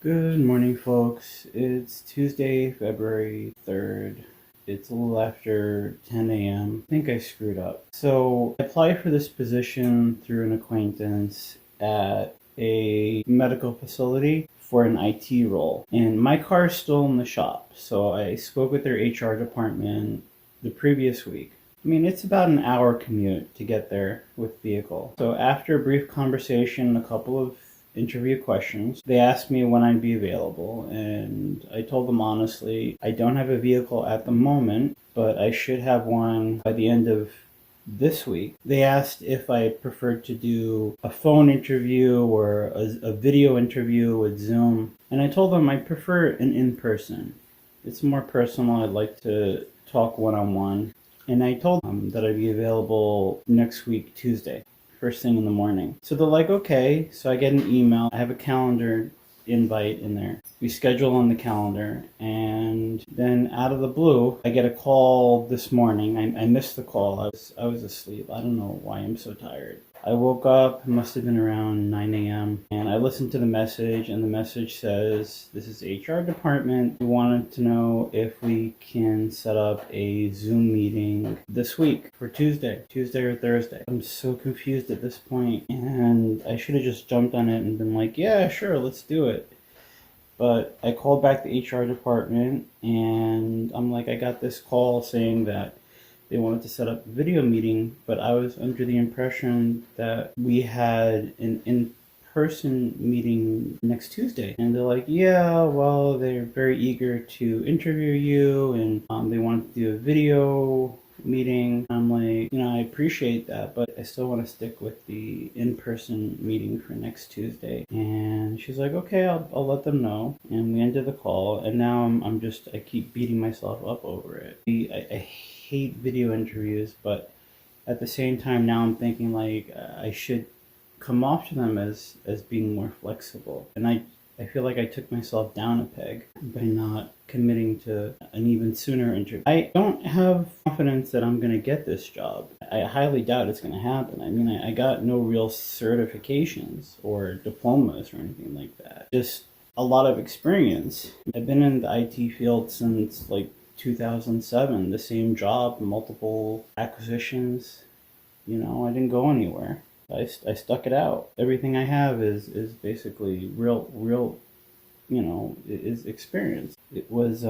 Good morning, folks. It's Tuesday, February 3rd. It's a little after 10 a.m. I think I screwed up. So, I applied for this position through an acquaintance at a medical facility for an IT role. And my car is still in the shop. So, I spoke with their HR department the previous week. I mean, it's about an hour commute to get there with vehicle. So after a brief conversation, a couple of interview questions, they asked me when I'd be available, and I told them honestly, I don't have a vehicle at the moment, but I should have one by the end of this week. They asked if I preferred to do a phone interview or a video interview with Zoom, and I told them I prefer an in-person. It's more personal. I'd like to talk one-on-one. And I told them that I'd be available next week, Tuesday, first thing in the morning. So they're like, okay. So I get an email. I have a calendar invite in there. We schedule on the calendar. And then out of the blue, I get a call this morning. I missed the call. I was asleep. I don't know why I'm so tired. I woke up, it must have been around 9 a.m. and I listened to the message, and the message says, this is HR department. We wanted to know if we can set up a Zoom meeting this week for Tuesday or Thursday. I'm so confused at this point, and I should have just jumped on it and been like, yeah, sure, let's do it. But I called back the HR department, and I'm like, I got this call saying that they wanted to set up a video meeting, but I was under the impression that we had an in-person meeting next Tuesday. And they're like, yeah, well, they're very eager to interview you, and they want to do a video meeting. I'm like, I appreciate that, but I still want to stick with the in-person meeting for next Tuesday. And she's like, okay, I'll let them know. And we ended the call, and now I keep beating myself up over it. I hate video interviews, but at the same time now I'm thinking like I should come off to them as being more flexible. And I feel like I took myself down a peg by not committing to an even sooner interview. I don't have confidence that I'm going to get this job. I highly doubt it's going to happen. I mean, I got no real certifications or diplomas or anything like that. Just a lot of experience. I've been in the IT field since like 2007, the same job, multiple acquisitions. I didn't go anywhere. I stuck it out. Everything I have is basically real, is experience. It was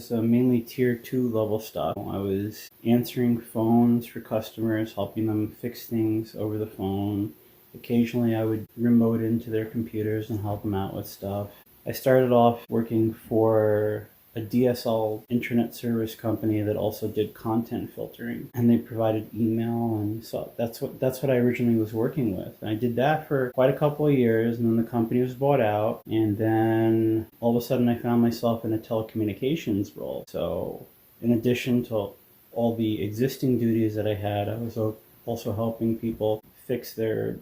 mainly tier 2 level stuff. I was answering phones for customers, helping them fix things over the phone. Occasionally I would remote into their computers and help them out with stuff. I started off working for a DSL internet service company that also did content filtering, and they provided email, and so that's what I originally was working with. And I did that for quite a couple of years, and then the company was bought out, and then all of a sudden I found myself in a telecommunications role. So in addition to all the existing duties that I had, I was also helping people fix their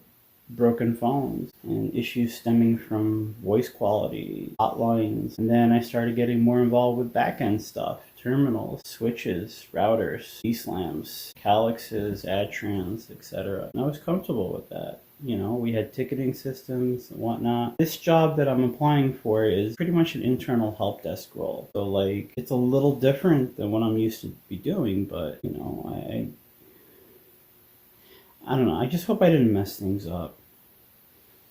broken phones and issues stemming from voice quality, hotlines. And then I started getting more involved with back-end stuff, terminals, switches, routers, VSLAMs, Calixes, Adtrans, etc. And I was comfortable with that. We had ticketing systems and whatnot. This job that I'm applying for is pretty much an internal help desk role. So like, it's a little different than what I'm used to be doing, but I don't know. I just hope I didn't mess things up.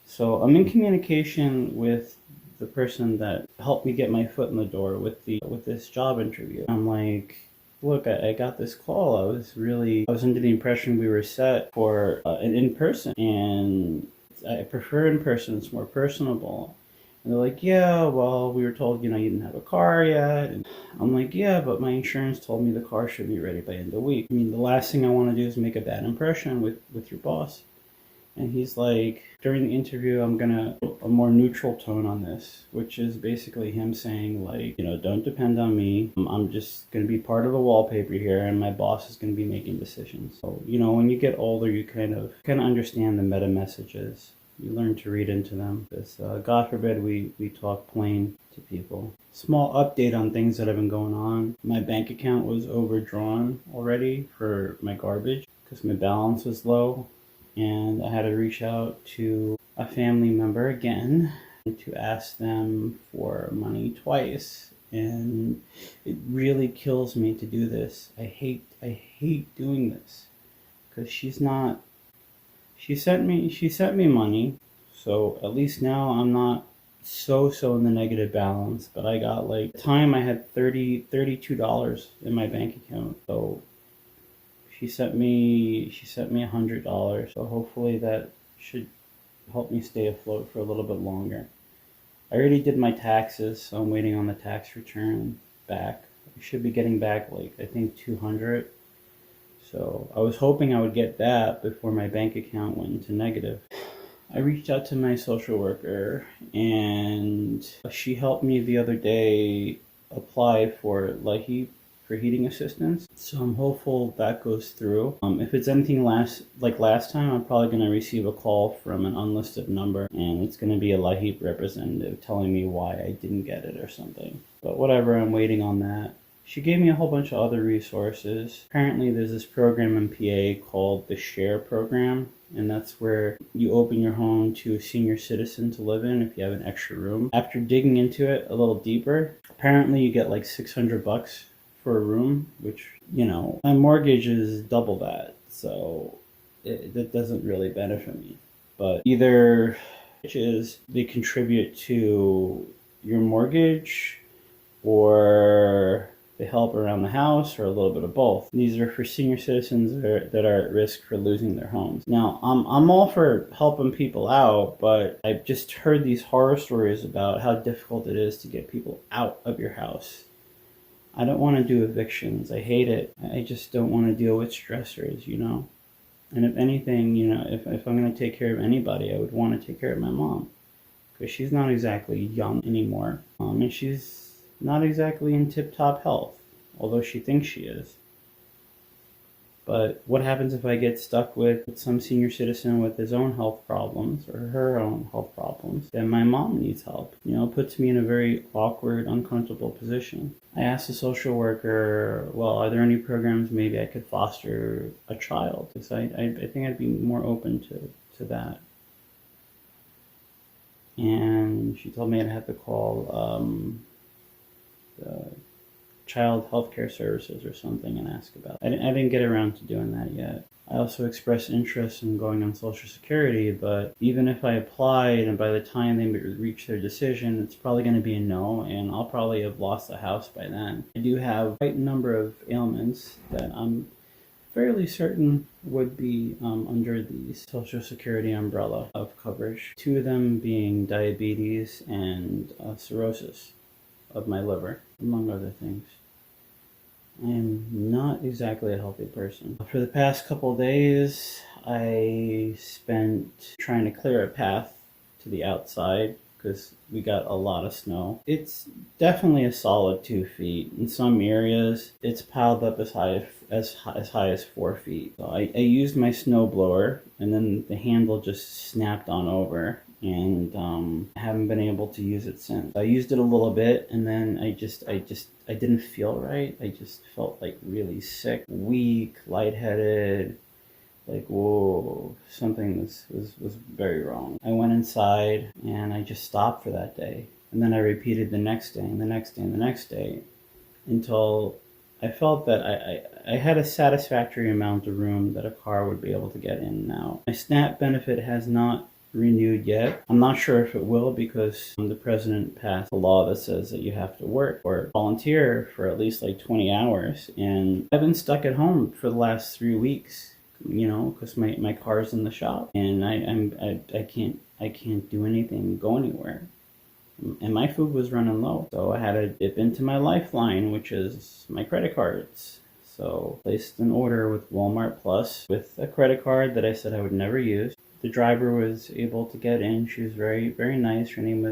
So I'm in communication with the person that helped me get my foot in the door with this job interview. I'm like, look, I got this call. I was under the impression we were set for an in-person, and I prefer in-person. It's more personable. And they're like, yeah, well, we were told, you didn't have a car yet. And I'm like, yeah, but my insurance told me the car should be ready by the end of the week. I mean, the last thing I want to do is make a bad impression with your boss. And he's like, during the interview, I'm gonna a more neutral tone on this, which is basically him saying like, don't depend on me. I'm just gonna be part of the wallpaper here, and my boss is gonna be making decisions. So, when you get older, you kind of understand the meta messages. You learn to read into them. Because God forbid we talk plain to people. Small update on things that have been going on. My bank account was overdrawn already for my garbage because my balance was low. And I had to reach out to a family member again to ask them for money twice. And it really kills me to do this. I hate doing this because she sent me money, so at least now I'm not so in the negative balance. But I got like time I had $32 in my bank account. So she sent me $100. So hopefully that should help me stay afloat for a little bit longer. I already did my taxes, so I'm waiting on the tax return back. I should be getting back like I think 200. So I was hoping I would get that before my bank account went into negative. I reached out to my social worker and she helped me the other day apply for LIHEAP for heating assistance. So I'm hopeful that goes through. If it's anything like last time, I'm probably going to receive a call from an unlisted number and it's going to be a LIHEAP representative telling me why I didn't get it or something. But whatever, I'm waiting on that. She gave me a whole bunch of other resources. Apparently there's this program in PA called the SHARE program, and that's where you open your home to a senior citizen to live in if you have an extra room. After digging into it a little deeper, apparently you get like $600 for a room, which, you know, my mortgage is double that, so that doesn't really benefit me. But either is they contribute to your mortgage or they help around the house, or a little bit of both. These are for senior citizens that are at risk for losing their homes. Now, I'm all for helping people out, but I've just heard these horror stories about how difficult it is to get people out of your house. I don't want to do evictions. I hate it. I just don't want to deal with stressors, you know? And if anything, you know, if I'm going to take care of anybody, I would want to take care of my mom. Because she's not exactly young anymore. And she's not exactly in tip-top health, although she thinks she is. But what happens if I get stuck with some senior citizen with his own health problems or her own health problems? Then my mom needs help. You know, it puts me in a very awkward, uncomfortable position. I asked the social worker, well, are there any programs maybe I could foster a child? Because I think I'd be more open to that. And she told me I'd have to call the Child Healthcare Services or something and ask about it. I didn't get around to doing that yet. I also expressed interest in going on Social Security, but even if I applied and by the time they reach their decision, it's probably going to be a no, and I'll probably have lost the house by then. I do have quite a number of ailments that I'm fairly certain would be under the Social Security umbrella of coverage. 2 of them being diabetes and cirrhosis of my liver, among other things. I am not exactly a healthy person. For the past couple of days, I spent trying to clear a path to the outside because we got a lot of snow. It's definitely a solid 2 feet. In some areas, it's piled up as high as 4 feet. So I used my snow blower, and then the handle just snapped on over, and I haven't been able to use it since. I used it a little bit, and then I didn't feel right. I just felt like really sick, weak, lightheaded. Like, whoa, something was very wrong. I went inside and I just stopped for that day. And then I repeated the next day and the next day and the next day until I felt that I had a satisfactory amount of room that a car would be able to get in and out. My SNAP benefit has not renewed yet. I'm not sure if it will because the president passed a law that says that you have to work or volunteer for at least like 20 hours. And I've been stuck at home for the last 3 weeks. You know, because my car's in the shop and I can't do anything, go anywhere, and my food was running low, so I had to dip into my lifeline, which is my credit cards. So placed an order with Walmart Plus with a credit card that I said I would never use. The driver was able to get in. She was very, very nice. Her name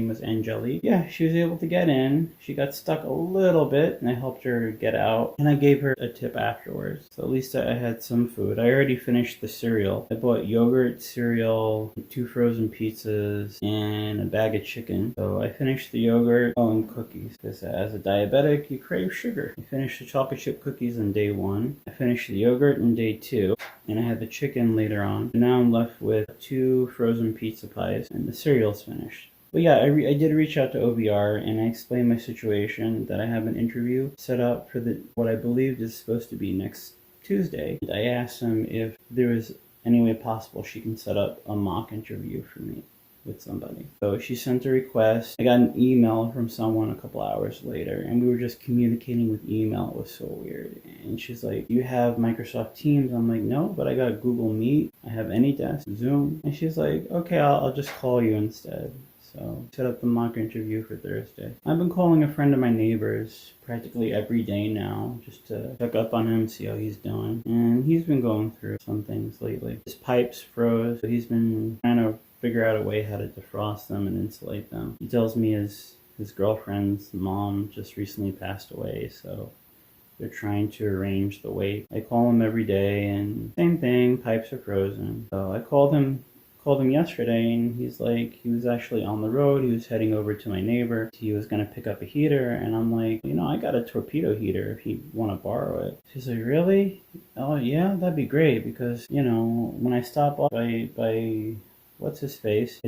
was Angelique. Yeah, she was able to get in. She got stuck a little bit, and I helped her get out. And I gave her a tip afterwards. So at least I had some food. I already finished the cereal. I bought yogurt, cereal, 2 frozen pizzas, and a bag of chicken. So I finished the yogurt. Oh, and cookies. Because as a diabetic, you crave sugar. I finished the chocolate chip cookies on day 1. I finished the yogurt on day 2. And I had the chicken later on. And now I'm left with 2 frozen pizza pies, and the cereal's finished. But yeah, I did reach out to OVR and I explained my situation, that I have an interview set up for what I believed is supposed to be next Tuesday. I asked them if there was any way possible she can set up a mock interview for me with somebody. So she sent a request. I got an email from someone a couple hours later, and we were just communicating with email. It was so weird. And she's like, "You have Microsoft Teams?" I'm like, "No, but I got Google Meet. I have AnyDesk, Zoom." And she's like, "Okay, I'll just call you instead." So set up the mock interview for Thursday. I've been calling a friend of my neighbor's practically every day now, just to check up on him, see how he's doing. And he's been going through some things lately. His pipes froze, so he's been trying to figure out a way how to defrost them and insulate them. He tells me his girlfriend's mom just recently passed away, so they're trying to arrange the wake. I call him every day, and same thing, pipes are frozen. So I called him yesterday, and he's like, he was actually on the road. He was heading over to my neighbor. He was going to pick up a heater, and I'm like, I got a torpedo heater if you want to borrow it. She's like, really? Oh yeah, that'd be great, because when I stop off by what's his face,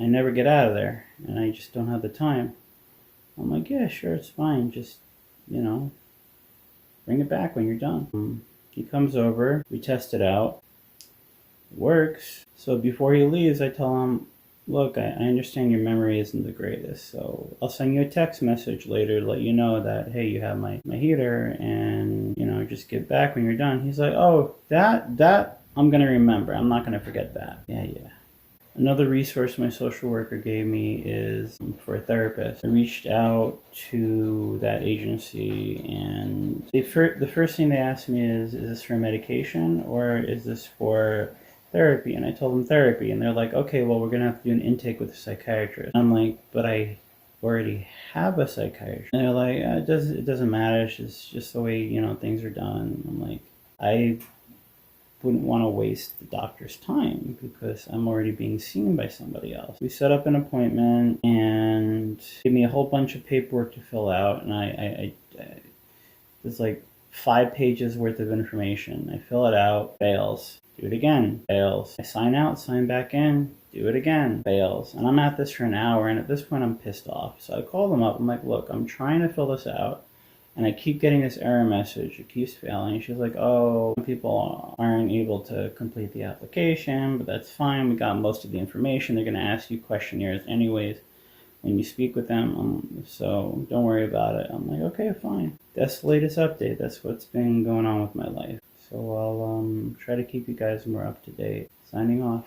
I never get out of there, and I just don't have the time. I'm like, yeah, sure, it's fine, just bring it back when you're done. He comes over, we test it out, it works. So before he leaves, I tell him, look, I understand your memory isn't the greatest, so I'll send you a text message later to let you know that, hey, you have my heater, and just get back when you're done. He's like, oh, that I'm gonna remember, I'm not gonna forget that. Yeah. Another resource my social worker gave me is for a therapist. I reached out to that agency, and the first thing they asked me is this for medication or is this for therapy? And I told them therapy, and they're like, okay, well, we're going to have to do an intake with a psychiatrist. I'm like, but I already have a psychiatrist. And they're like, it doesn't matter. It's just the way, things are done. I'm like, I wouldn't want to waste the doctor's time because I'm already being seen by somebody else. We set up an appointment and gave me a whole bunch of paperwork to fill out, and I there's like 5 pages worth of information. I fill it out, fails. Do it again, fails. I sign out, sign back in, do it again, fails. And I'm at this for an hour, and at this point I'm pissed off. So I call them up. I'm like, look, I'm trying to fill this out, and I keep getting this error message. It keeps failing. She's like, oh, people aren't able to complete the application, but that's fine. We got most of the information. They're going to ask you questionnaires anyways when you speak with them, so don't worry about it. I'm like, okay, fine. That's the latest update. That's what's been going on with my life. So I'll try to keep you guys more up to date. Signing off.